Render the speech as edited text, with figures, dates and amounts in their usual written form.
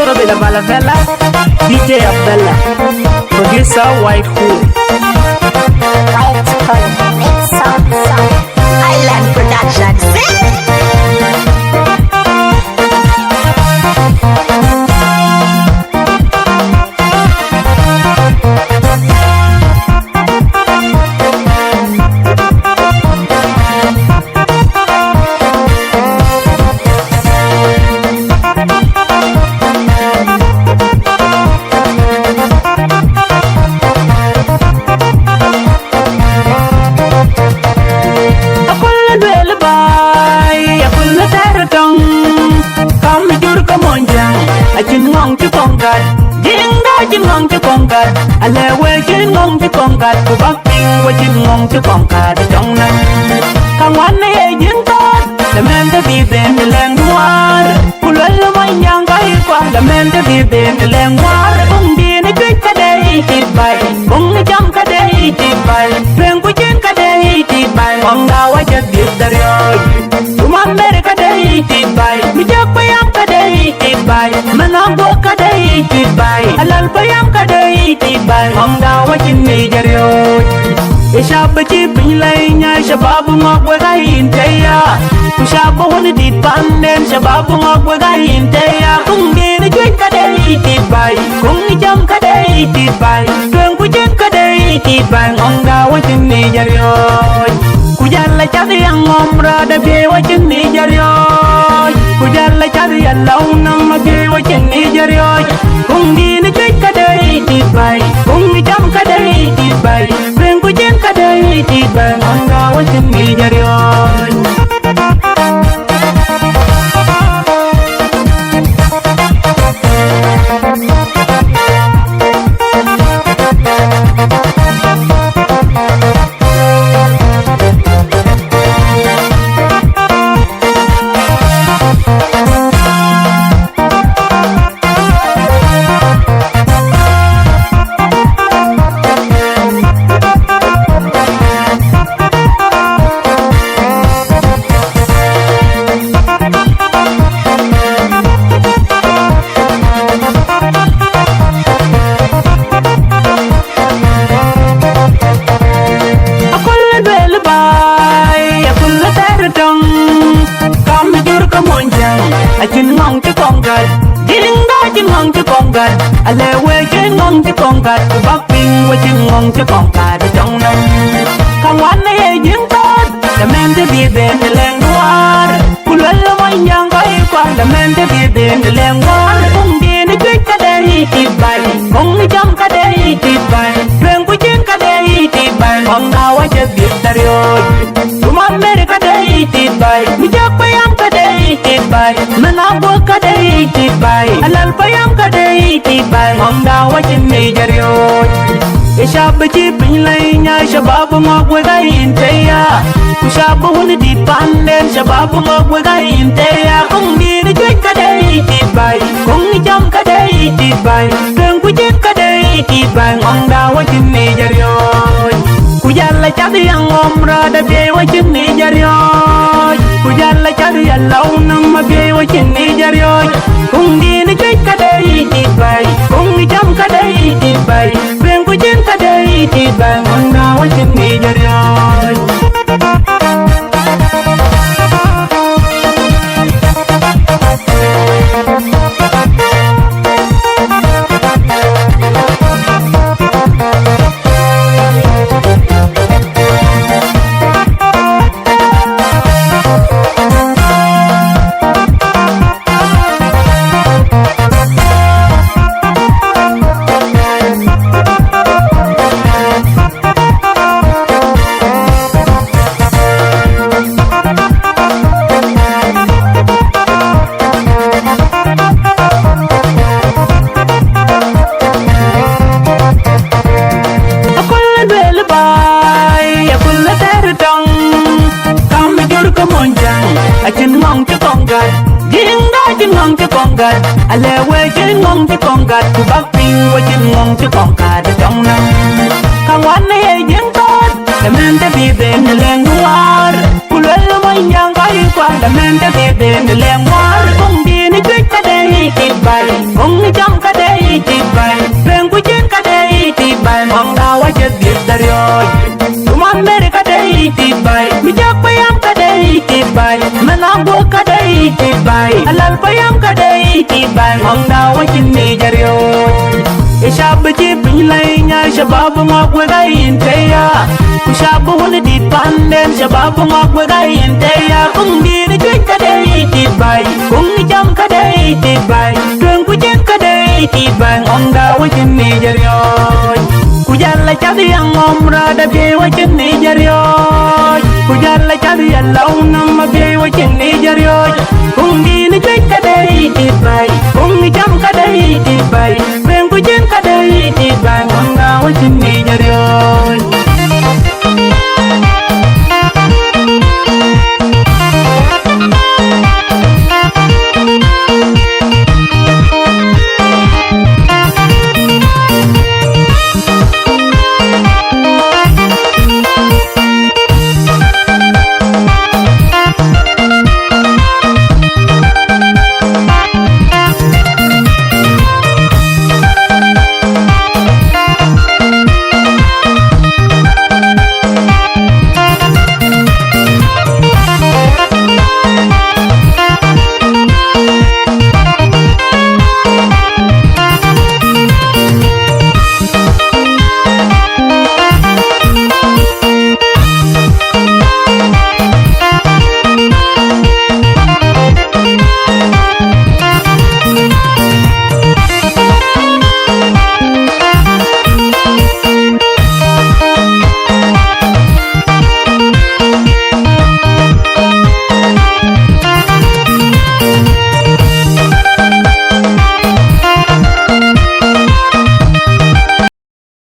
Pablo de la Balavela, DJ Abdallah, producer White Hood. White Hood, mix song, Island Productions. Chim ngon cho con cà, lè quê chim ngon cho con cà, cô bắt tiên qua chim ngon cho con cà để trong năm. Thằng ngoan này ai diễn tốt, làm em thấy bị đèn để leng hoa, cô lấy lo mấy nhang cái qua, làm em thấy bị đèn để leng hoa. Bông đi này tuyết cả đây tịt bay, bông này chăm cả đây tịt bay, thuyền của chuyến cả đây tịt bay, hoàng đào ai chết biết đời rồi, tụi mình đây cả đây tịt bay, mi chắc bay am cả đây tịt bay, mình ăn bốc cả đây tịt bay, alal bay am cả đây tịt bay, hoàng đào ai chín mi đời rồi. Ishabu chipin lay nya shababu ngok we gain teya Ushabu honi dit panden shababu ngok we gain teya Kung di ni chuyên ka day tít bay Kung ni chăm ka day tít bay Trường ku chuyên ka day tít bay Ngong da wa chừng ni jaryoy Ku jalla chadi yang ngomra da bie wa chừng ni jaryoy Ku jalla chadi yang lau nang ma bie wa chừng ni jaryoy Kung di ni chuyên ka day tít bay Kung ni chăm ka day tít bay Trường ku chuyên ka day tít bay Ngong da wa chừng ni jaryoy Ale we chén ngon chứ con cà, bắc pin we chén ngon chứ con cà để trong năm. Thằng ngoan này ai diễn tốt, làm em thấy biết đèn để leng hoa. Cô lấy lo mấy nhang cái qua, làm em thấy biết đèn để leng hoa. Kung đi ni tuyết cả đây tít bay, kung ni chăm cả đây tít bay, thuyền của chuyến cả đây tít bay. Hoàng đào ai chết biết đời rồi, tụi mình đây cả đây tít bay, mi chắc bay am cả đây tít bay, mình ăn bữa cả đây tít bay, alal bay am cả đây tít bay. Hoàng đào ai chín ni jaryoy, ishabu chipin lay nya shababu ngok we gain teya, ushabu honi dit panden shababu ngok we gain teya. Kung di ni chuyên cả đây tít bay, kung ni chăm cả đây tít bay, trường ku chuyên cả đây tít bay. Hoàng đào ai chín ni jaryoy, ku jalla chadi yang ngomra da bie wa chín ni jaryoy, ku jalla chadi yang lau nang ma bie wa chín ni jaryoy. Kung di ni chuyên cả đây tít bay, kung ni chăm cả đây tít bay, thuyền của chuyến cả đây tít bay. Hoàng đào ai chín ni jaryoy. Ale we chén ngon chứ con gà, cô bắt tiên qua chén ngon chứ con cà để trong năm. Thằng ngoan này ai diễn tốt, làm em thấy biết đèn để leng hoa. Cô lấy lo mấy nhang cái qua, làm em thấy biết đèn để leng hoa. Kung đi ni tuyết cả đây tít bay, kung kung jam ka day ti bay ren ku jen ka day ti bay mong da wa jet dit dario tuman mere ka day ti bay mi jak bayam ka day ti bay manango ka day ti bay alal bayam ka day ti bay mong da wa jen ni dario Ishab ji bilay nya shabab ngok wagayin teya Kushab wala di pandem shabab ngok wagayin teya Kung di ni twin ka day tibay Kung ni jam ka day tibay Kung kujen ka day tibay Ngong da wajin ni jaryoy Kujala chadi ang omra da bie wajin ni jaryoy Kujala chadi ang launang mabie wajin ni jaryoy Kung di ni twin ka day tibay Kung ni jam ka day tibay